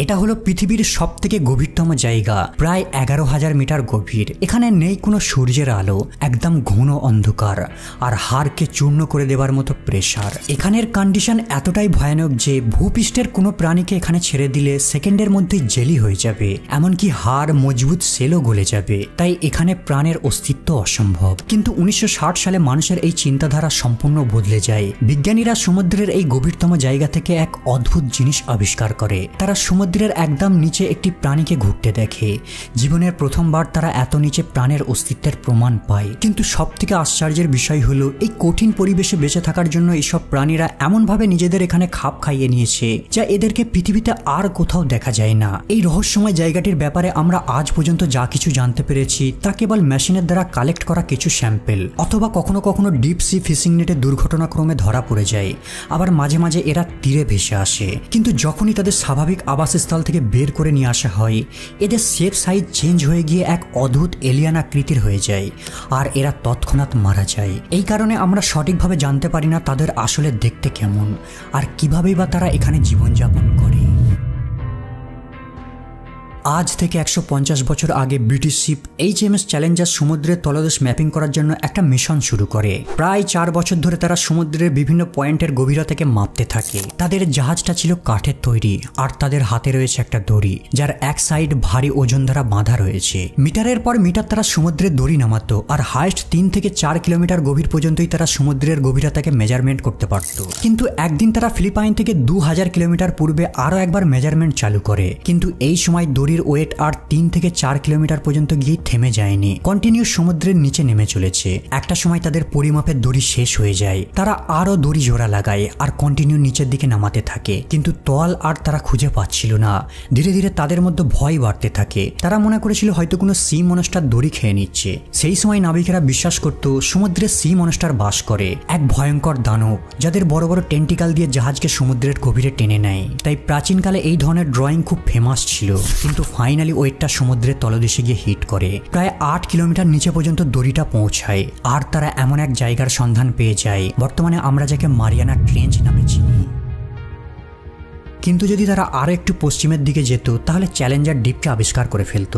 এটা হলো পৃথিবীর সবথেকে গভীরতম জায়গা, প্রায় 11,000 মিটার গভীর। এখানে নেই কোনো সূর্যের আলো, একদম ঘন অন্ধকার আর হাড়কে চূর্ণ করে দেবার মতো প্রেসার। এখানের কন্ডিশন এতটাই ভয়ানক যে ভূপৃষ্ঠের কোনো প্রাণীকে এখানে ছেড়ে দিলে সেকেন্ডের মধ্যে জেলি হয়ে যাবে, এমনকি হাড় মজবুত সেলও গলে যাবে। তাই এখানে প্রাণের অস্তিত্ব অসম্ভব। কিন্তু 1960 সালে মানুষের এই চিন্তাধারা সম্পূর্ণ বদলে যায়। বিজ্ঞানীরা সমুদ্রের এই গভীরতম জায়গা থেকে এক অদ্ভুত জিনিস আবিষ্কার করে। তারা সমুদ্রের একদম নিচে একটি প্রাণীকে ঘুরতে দেখে। জীবনের প্রথমবার তারা এত নিচে প্রাণের অস্তিত্বের প্রমাণ পায়। কিন্তু সবথেকে আশ্চর্যের বিষয় হলো এই কঠিন পরিবেশে বেঁচে থাকার জন্য এইসব প্রাণীরা এমনভাবে নিজেদের এখানে খাপ খাইয়ে নিয়েছে যা এদেরকে পৃথিবীতে আর কোথাও দেখা যায় না। এই রহস্যময় জায়গাটির ব্যাপারে আমরা আজ পর্যন্ত যা কিছু জানতে পেরেছি তা কেবল মেশিনের দ্বারা কালেক্ট করা কিছু স্যাম্পেল, অথবা কখনো কখনো ডিপ সি ফিশিং নেটে দুর্ঘটনাক্রমে ধরা পড়ে যায়। আবার মাঝে মাঝে এরা তীরে ভেসে আসে। কিন্তু যখনই তাদের স্বাভাবিক আবাসস্থল থেকে বের করে নিয়ে আসা হয়, এদের শেপ সাইজ চেঞ্জ হয়ে গিয়ে এক অদ্ভুত এলিয়ান আকৃতির হয়ে যায় আর এরা তৎক্ষণাৎ মারা যায়। এই কারণে আমরা সঠিকভাবে জানতে পারি না তাদের আসলে দেখতে কেমন আর কিভাবেই বা তারা এখানে জীবনযাপন করে। আজ থেকে 150 বছর আগে ব্রিটিশ শিপ HMS চ্যালেঞ্জার সমুদ্রের তলদেশ ম্যাপিং করার জন্য একটা মিশন শুরু করে। প্রায় 4 বছর ধরে তারা সমুদ্রের বিভিন্ন পয়েন্টের গভীরতাকে মাপতে থাকে। তাদের জাহাজটা ছিল কাঠের তৈরি আর তাদের হাতে রয়েছে একটা দড়ি যার এক সাইড ভারী ওজন দ্বারা বাঁধা রয়েছে। মিটারের পর মিটার তারা সমুদ্রের দড়ি নামাতো আর হাইস্ট 3 থেকে 4 কিলোমিটার গভীর পর্যন্তই তারা সমুদ্রের গভীরতাকে মেজারমেন্ট করতে পারত। কিন্তু একদিন তারা ফিলিপাইন থেকে 2000 কিলোমিটার পূর্বে আরও একবার মেজারমেন্ট চালু করে। কিন্তু এই সময় দড়ি ওয়েট আর 3 থেকে 4 কিলোমিটার পর্যন্ত গিয়ে থেমে যায়নি, কন্টিনিউ সমুদ্রের নিচে নেমে চলেছে। একটা সময় তাদের পরিমাপের দড়ি শেষ হয়ে যায়। তারা আরো দড়ি জোড়া লাগায় আর কন্টিনিউ নিচের দিকে নামাতে থাকে, কিন্তু তল আর তারা খুঁজে পাচ্ছিল না। ধীরে ধীরে তাদের মধ্যে ভয় বাড়তে থাকে। তারা মনে করেছিল হয়তো কোনো সি মনস্টার দড়ি খেয়ে নিচ্ছে। সেই সময় নাবিকেরা বিশ্বাস করত সমুদ্রে সি মনস্টার বাস করে, এক ভয়ঙ্কর দানব যাদের বড় বড় টেন্টিকাল দিয়ে জাহাজকে সমুদ্রের গভীরে টেনে নেয়। তাই প্রাচীনকালে এই ধরনের ড্রয়িং খুব ফেমাস ছিল। কিন্তু ফাইনালি ওয়েটটা সমুদ্রের তলদেশে গিয়ে হিট করে। প্রায় 8 কিলোমিটার নিচে পর্যন্ত দড়িটা পৌঁছায় আর তারা এমন এক জায়গার সন্ধান পেয়ে যায় বর্তমানে আমরা যাকে মারিয়ানা ট্রেঞ্চ নামে চিনি। কিন্তু যদি তারা আরও একটু পশ্চিমের দিকে যেত তাহলে চ্যালেঞ্জার দ্বীপকে আবিষ্কার করে ফেলত,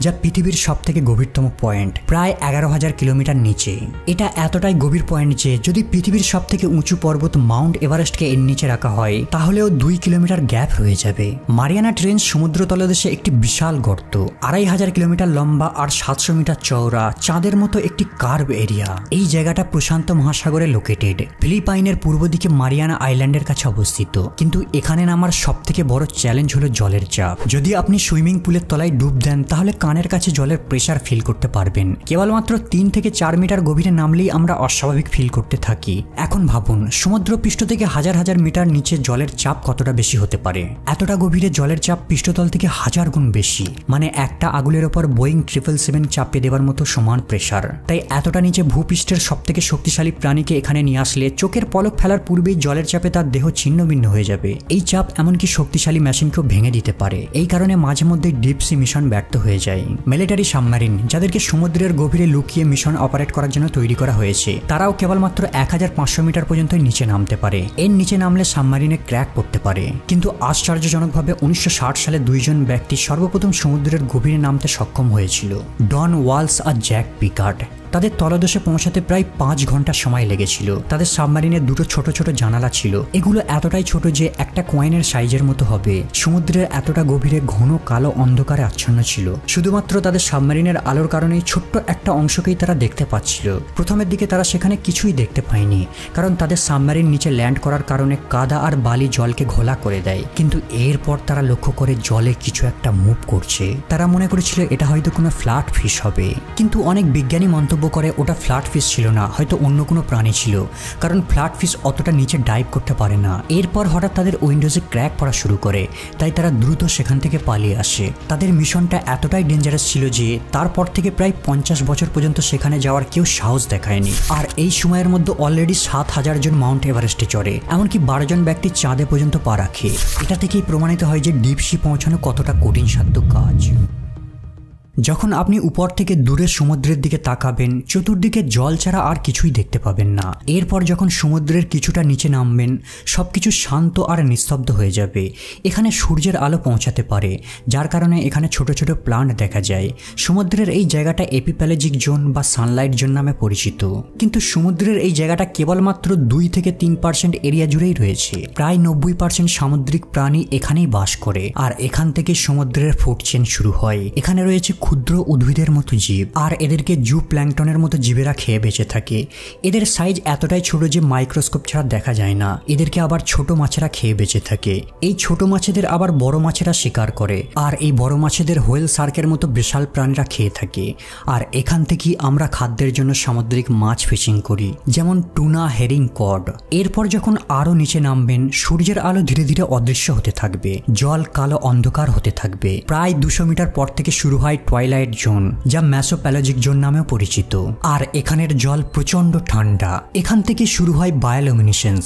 যা পৃথিবীর সবথেকে গভীরতম পয়েন্ট, প্রায় 11,000 কিলোমিটার নিচে। এটা এতটাই গভীর পয়েন্ট যে যদি পৃথিবীর সবথেকে উঁচু পর্বত মাউন্ট এভারেস্টকে এর নিচে রাখা হয় তাহলেও 2 কিলোমিটার গ্যাপ রয়ে যাবে। মারিয়ানা ট্রেঞ্চ সমুদ্র তলদেশে একটি বিশাল গর্ত, 2,500 কিলোমিটার লম্বা আর 700 মিটার চওড়া, চাঁদের মতো একটি কার্ভ এরিয়া। এই জায়গাটা প্রশান্ত মহাসাগরে লোকেটেড, ফিলিপাইনের পূর্ব দিকে মারিয়ানা আইল্যান্ডের কাছে অবস্থিত। কিন্তু এখানে নামার সবথেকে বড় চ্যালেঞ্জ হলো জলের চাপ। যদি আপনি সুইমিং পুলের তলায় ডুব দেন তাহলে কানের কাছে জলের প্রেসার ফিল করতে পারবেন। কেবলমাত্র 3 থেকে 4 মিটার গভীরে নামলেই আমরা অস্বাভাবিক ফিল করতে থাকি। এখন ভাবুন সমুদ্র পৃষ্ঠ থেকে হাজার হাজার মিটার নিচে জলের চাপ কতটা বেশি হতে পারে। এতটা গভীরে জলের চাপ পৃষ্ঠতল থেকে 1000 গুণ বেশি, মানে একটা আগুনের ওপর বোয়িং 777 চাপিয়ে দেওয়ার মতো সমান প্রেসার। তাই এতটা নিচে ভূপৃষ্ঠের সবথেকে শক্তিশালী প্রাণীকে এখানে নিয়ে আসলে চোখের পলক ফেলার পূর্বেই জলের চাপে তার দেহ ছিন্ন ভিন্ন হয়ে যাবে। এই চাপ এমনকি শক্তিশালী মেশিনকেও ভেঙে দিতে পারে। এই কারণে মাঝে মধ্যে ডিপ সি মিশন ব্যর্থ হয়ে যায়। মিলিটারি সাবমেরিন যাদেরকে সমুদ্রের গভীরে লুকিয়ে মিশন অপারেট করার জন্য তৈরি করা হয়েছে, তারাও কেবলমাত্র 1500 মিটার পর্যন্ত নিচে নামতে পারে। এর নিচে নামলে সাবমেরিনে ক্র্যাক পড়তে পারে। কিন্তু আশ্চর্যজনকভাবে 1960 সালে 2 জন ব্যক্তি সর্বপ্রথম সমুদ্রের গভীরে নামতে সক্ষম হয়েছিল, ডন ওয়ালস আর জ্যাক পিকার্ড। তাদের তলদেশে পৌঁছাতে প্রায় 5 ঘন্টা সময় লেগেছিল। তাদের সাবমেরিনে 2টো ছোট ছোট জানালা ছিল। এগুলো এতটাই ছোট যে একটা কয়েনের সাইজের মতো হবে। সমুদ্রের এতটা গভীরে ঘন কালো অন্ধকারে আচ্ছন্ন ছিল। শুধুমাত্র তাদের সাবমেরিনের আলোর কারণেই ছোট্ট একটা অংশকেই তারা দেখতে পাচ্ছিল। প্রথমের দিকে তারা সেখানে কিছুই দেখতে পায়নি, কারণ তাদের সাবমেরিন নিচে ল্যান্ড করার কারণে কাদা আর বালি জলকে ঘোলা করে দেয়। কিন্তু এরপর তারা লক্ষ্য করে জলে কিছু একটা মুভ করছে। তারা মনে করেছিল এটা হয়তো কোনো ফ্ল্যাট ফিশ হবে, কিন্তু অনেক বিজ্ঞানী মন্তব্য করে ওটা ফ্ল্যাট ফিশ ছিল না, হয়তো অন্য কোনো প্রাণী ছিল, কারণ ফ্ল্যাট ফিশ অতটা নিচে ডাইভ করতে পারে না। এরপর হঠাৎ তাদের উইন্ডোজে ক্র্যাক পড়া শুরু করে, তাই তারা দ্রুত সেখান থেকে পালিয়ে আসে। তাদের মিশনটা এতটাই ডেঞ্জারাস ছিল যে তারপর থেকে প্রায় 50 বছর পর্যন্ত সেখানে যাওয়ার কেউ সাহস দেখায়নি। আর এই সময়ের মধ্যে অলরেডি 7000 জন মাউন্ট এভারেস্টে চড়ে, এমনকি 12 জন ব্যক্তি চাঁদে পর্যন্ত পা রাখে। এটা থেকেই প্রমাণিত হয় যে ডিপ সি পৌঁছানো কতটা কঠিন সাধ্য কাজ। যখন আপনি উপর থেকে দূরের সমুদ্রের দিকে তাকাবেন চতুর্দিকে জল ছাড়া আর কিছুই দেখতে পাবেন না। এরপর যখন সমুদ্রের কিছুটা নিচে নামবেন সবকিছু শান্ত আর নিস্তব্ধ হয়ে যাবে। এখানে সূর্যের আলো পৌঁছাতে পারে, যার কারণে এখানে ছোট ছোট প্লান্ট দেখা যায়। সমুদ্রের এই জায়গাটা এপিপ্যালেজিক জোন বা সানলাইট জোন নামে পরিচিত। কিন্তু সমুদ্রের এই জায়গাটা কেবলমাত্র 2 থেকে 3% এরিয়া জুড়েই রয়েছে। প্রায় 90% সামুদ্রিক প্রাণী এখানেই বাস করে, আর এখান থেকে সমুদ্রের ফুড চেইন শুরু হয়। এখানে রয়েছে ক্ষুদ্র উদ্ভিদের মতো জীব, আর এদেরকে জু প্ল্যাঙ্কটনের মতো জীবেরা খেয়ে বেঁচে থাকে। এদের সাইজ এতটাই ছোট যে মাইক্রোস্কোপ ছাড়া দেখা যায় না। এদেরকে আবার ছোট মাছেরা খেয়ে বেঁচে থাকে। এই ছোট মাছেদের আবার বড় মাছেরা শিকার করে, আর এই বড় মাছেদের হোয়েল শার্কের মতো বিশাল প্রাণীরা খেয়ে থাকে। আর এখান থেকেই আমরা খাদ্যের জন্য সামুদ্রিক মাছ ফিশিং করি, যেমন টুনা, হেরিং, কড। এরপর যখন আরো নিচে নামবেন সূর্যের আলো ধীরে ধীরে অদৃশ্য হতে থাকবে, জল কালো অন্ধকার হতে থাকবে। প্রায় 200 মিটার পর থেকে শুরু হয় টুয়াইলাইট জোন, যা মেসোপ্যালজিক জোন নামেও পরিচিত। আর এখানের জল প্রচন্ড ঠান্ডা। এখান থেকে শুরু হয় বায়োলুমিনেসেন্স,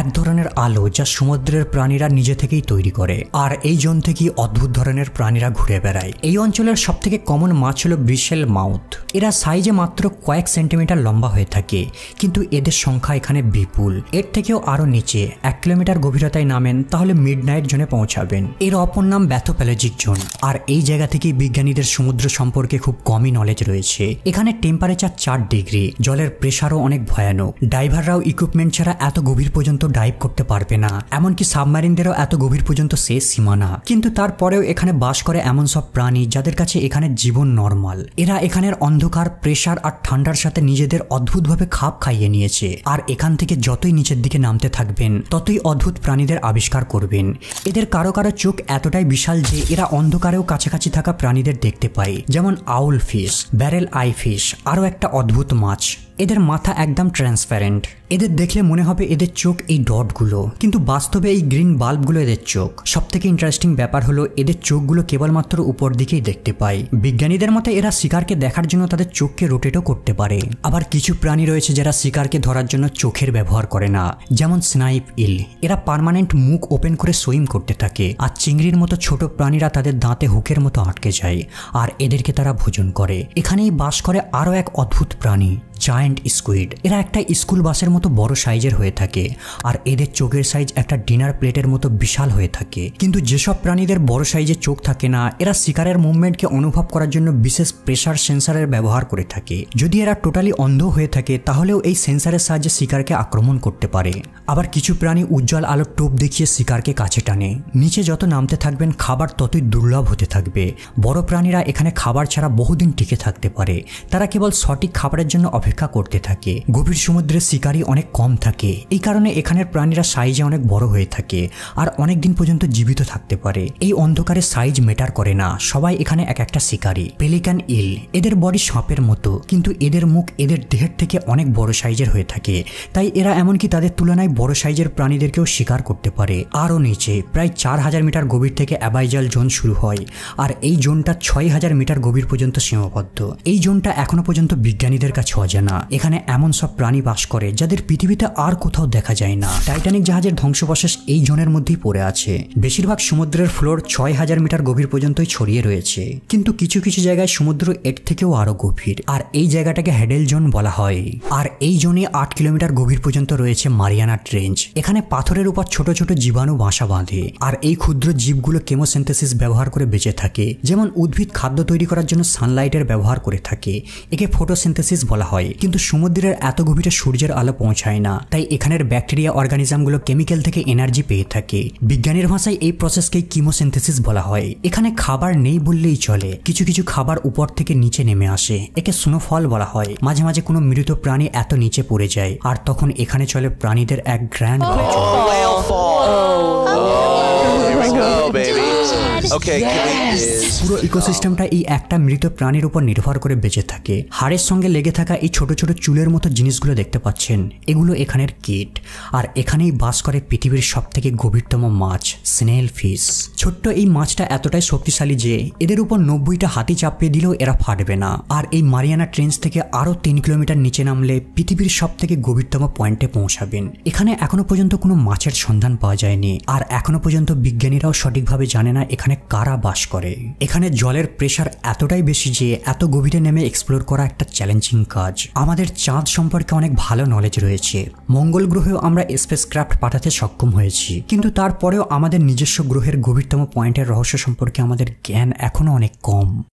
এক ধরনের আলো যা সমুদ্রের প্রাণীরা নিজে থেকেই তৈরি করে। আর এই জোন থেকেই অদ্ভুত ধরনের প্রাণীরা ঘুরে বেড়ায়। এই অঞ্চলের সবথেকে কমন মাছ হলো ব্রিসেল মাউথ। এরা সাইজে মাত্র কয়েক সেন্টিমিটার লম্বা হয়ে থাকে, কিন্তু এদের সংখ্যা এখানে বিপুল। এর থেকেও আরো নিচে 1 কিলোমিটার গভীরতায় নামেন তাহলে মিডনাইট জোনে পৌঁছাবেন। এর অপর নাম ব্যাথোপ্যালজিক জোন। আর এই জায়গা থেকেই বিজ্ঞানীদের সমুদ্র সম্পর্কে খুব কমই নলেজ রয়েছে। এখানে টেম্পারেচার 4 ডিগ্রি, জলের প্রেসারও অনেক ভয়ানক। ডাইভাররাও ইকুইপমেন্ট ছাড়া এত গভীর পর্যন্ত ডাইভ করতে পারবে না, এমনকি সাবমারিনদেরও এত গভীর পর্যন্ত শেষ সীমানা। কিন্তু তারপরেও এখানে বাস করে এমন সব প্রাণী যাদের কাছে এখানে জীবন নর্মাল। এরা এখানের অন্ধকার, প্রেসার আর ঠান্ডার সাথে নিজেদের অদ্ভুতভাবে খাপ খাইয়ে নিয়েছে। আর এখান থেকে যতই নিচের দিকে নামতে থাকবেন ততই অদ্ভুত প্রাণীদের আবিষ্কার করবেন। এদের কারো কারো চোখ এতটাই বিশাল যে এরা অন্ধকারেও কাছাকাছি থাকা প্রাণীদের দেখতে পায়, যেমন আউল ফিশ, ব্যারেল আই ফিশ, আরও একটা অদ্ভুত মাছ। এদের মাথা একদম ট্রান্সপারেন্ট। এদের দেখলে মনে হবে এদের চোখ এই ডটগুলো, কিন্তু বাস্তবে এই গ্রিন বাল্বগুলো এদের চোখ। সবথেকে ইন্টারেস্টিং ব্যাপার হলো এদের চোখগুলো কেবলমাত্র উপর দিকেই দেখতে পায়। বিজ্ঞানীদের মতে এরা শিকারকে দেখার জন্য তাদের চোখকে রোটেটও করতে পারে। আবার কিছু প্রাণী রয়েছে যারা শিকারকে ধরার জন্য চোখের ব্যবহার করে না, যেমন স্নাইপ ইল। এরা পার্মানেন্ট মুখ ওপেন করে সুইম করতে থাকে, আর চিংড়ির মতো ছোট প্রাণীরা তাদের দাঁতে হুকের মতো আটকে যায়, আর এদেরকে তারা ভোজন করে। এখানেই বাস করে আরও এক অদ্ভুত প্রাণী, জায়ান্ট স্কুইড। এরা একটা স্কুল বাসের মতো বড় সাইজের হয়ে থাকে, আর এদের চোখের সাইজ একটা ডিনার প্লেটের মতো বিশাল হয়ে থাকে। কিন্তু যেসব প্রাণীদের বড় সাইজের চোখ থাকে না, এরা শিকারের মুভমেন্টকে অনুভব করার জন্য বিশেষ প্রেসার সেন্সারের ব্যবহার করে থাকে। যদি এরা টোটালি অন্ধ হয়ে থাকে তাহলেও এই সেন্সারের সাহায্যে শিকারকে আক্রমণ করতে পারে। আবার কিছু প্রাণী উজ্জ্বল আলোর টোপ দেখিয়ে শিকারকে কাছে টানে। নিচে যত নামতে থাকবেন খাবার ততই দুর্লভ হতে থাকবে। বড় প্রাণীরা এখানে খাবার ছাড়া বহুদিন টিকে থাকতে পারে। তারা কেবল সঠিক খাবারের জন্য অপেক্ষা করতে থাকে। গভীর সমুদ্রে শিকারী অনেক কম থাকে, এই কারণে এখানের প্রাণীরা সাইজে অনেক বড় হয়ে থাকে আর অনেক দিন পর্যন্ত জীবিত থাকতে পারে। এই অন্ধকারে সাইজ ম্যাটার করে না, সবাই এখানে এক একটা শিকারী। পেলিকান ইল, এদের বডি সাপের মতো, কিন্তু এদের মুখ এদের দেহের থেকে অনেক বড় সাইজের হয়ে থাকে, তাই এরা এমনকি তাদের তুলনায় বড় সাইজের প্রাণীদেরকেও শিকার করতে পারে। আরও নিচে প্রায় 4000 মিটার গভীর থেকে অ্যাবাইজাল জোন শুরু হয়, আর এই জোনটা 6000 মিটার গভীর পর্যন্ত সীমাবদ্ধ। এই জোনটা এখনো পর্যন্ত বিজ্ঞানীদের কাছে অজানা। এখানে এমন সব প্রাণী বাস করে যাদের পৃথিবীতে আর কোথাও দেখা যায় না। টাইটানিক জাহাজের ধ্বংসাবশেষ এই জোনের মধ্যেই পড়ে আছে। বেশিরভাগ সমুদ্রের ফ্লোর 6000 মিটার গভীর পর্যন্তই ছড়িয়ে রয়েছে, কিন্তু কিছু কিছু জায়গায় সমুদ্র এর থেকেও আরো গভীর, আর এই জায়গাটাকে হেডেল জোন বলা হয়। আর এই জোনে 8 কিলোমিটার গভীর পর্যন্ত রয়েছে মারিয়ানা ট্রেঞ্চ। এখানে পাথরের উপর ছোট ছোট জীবাণু বাসা বাঁধে, আর এই ক্ষুদ্র জীবগুলো কেমোসিনথেসিস ব্যবহার করে বেঁচে থাকে। যেমন উদ্ভিদ খাদ্য তৈরি করার জন্য সানলাইটের ব্যবহার করে থাকে, একে ফটোসিনথেসিস বলা হয়। কিন্তু সমুদ্রের এত গভীরে সূর্যের আলো পৌঁছায় না, তাই এখানের ব্যাকটেরিয়া অর্গানিজমগুলো কেমিক্যাল থেকে এনার্জি পেয়ে থাকে। বিজ্ঞানীর ভাষায় এই প্রসেসকেই কিমোসিনথেসিস বলা হয়। এখানে খাবার নেই বললেই চলে, কিছু কিছু খাবার উপর থেকে নিচে নেমে আসে, একে স্নোফল বলা হয়। মাঝে মাঝে কোনো মৃত প্রাণী এত নিচে পড়ে যায়, আর তখন এখানে চলে প্রাণীদের এক গ্র্যান্ড পুরো ইকোসিস্টেমটা এই একটা মৃত প্রাণীর উপর নির্ভর করে বেঁচে থাকে। হাড়ের সঙ্গে লেগে থাকা এই ছোট ছোট চুলের মতো জিনিসগুলো দেখতে পাচ্ছেন, এগুলো এখানের কীট। আর এখানেই বাস করে পৃথিবীর সবথেকে গভীরতম মাছ, স্নেল ফিশ। ছোট্ট এই মাছটা এতটাই শক্তিশালী যে এদের উপর 90টা হাতি চাপিয়ে দিলেও এরা ফাটবে না। আর এই মারিয়ানা ট্রেঞ্চ থেকে আরো 3 কিলোমিটার নিচে নামলে পৃথিবীর সবথেকে গভীরতম পয়েন্টে পৌঁছাবেন। এখানে এখনো পর্যন্ত কোনো মাছের সন্ধান পাওয়া যায়নি, আর এখনো পর্যন্ত বিজ্ঞানীরাও সঠিকভাবে জানে না এখানে কারা বাস করে। এখানে জলের প্রেসার এতটাই বেশি যে এত গভীরে নেমে এক্সপ্লোর করা একটা চ্যালেঞ্জিং কাজ। আমাদের চাঁদ সম্পর্কে অনেক ভালো নলেজ রয়েছে, মঙ্গল গ্রহেও আমরা স্পেসক্রাফট পাঠাতে সক্ষম হয়েছি, কিন্তু তারপরেও আমাদের নিজস্ব গ্রহের গভীরতম পয়েন্টের রহস্য সম্পর্কে আমাদের জ্ঞান এখনো অনেক কম।